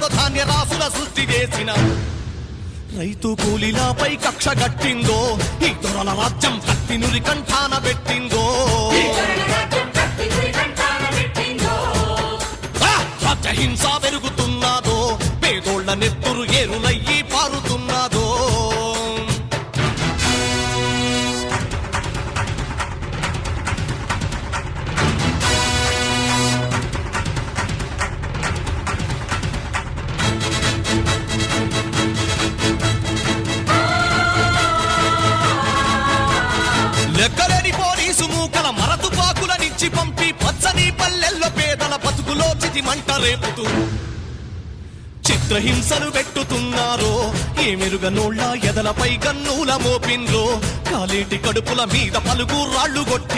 ఉన్నదో ధాన్య రాసుల సృష్టి చేసిన రైతు కూలీలపై కక్ష గట్టిందో ఈ దొరల రాజ్యం కత్తి నురి కంఠాన పెట్టిందో హింస పెరుగుతున్నాదో పేదోళ్ల నెత్తురు ఏరులయ్యి పారుతున్నాదో లెక్కలేని పోలీసు మూకల మరతుపాకులనిచ్చి పంపి పచ్చని పల్లెల్లో పేదల బతుకులో చితి మంట రేపుతూ చిత్రహింసలు పెట్టుతున్నారో ఏమెరుగనోళ్ళ ఎదలపై గన్నుల మోపిండ్రో కాలేటి కడుపుల మీద పలుగు రాళ్లు కొట్టి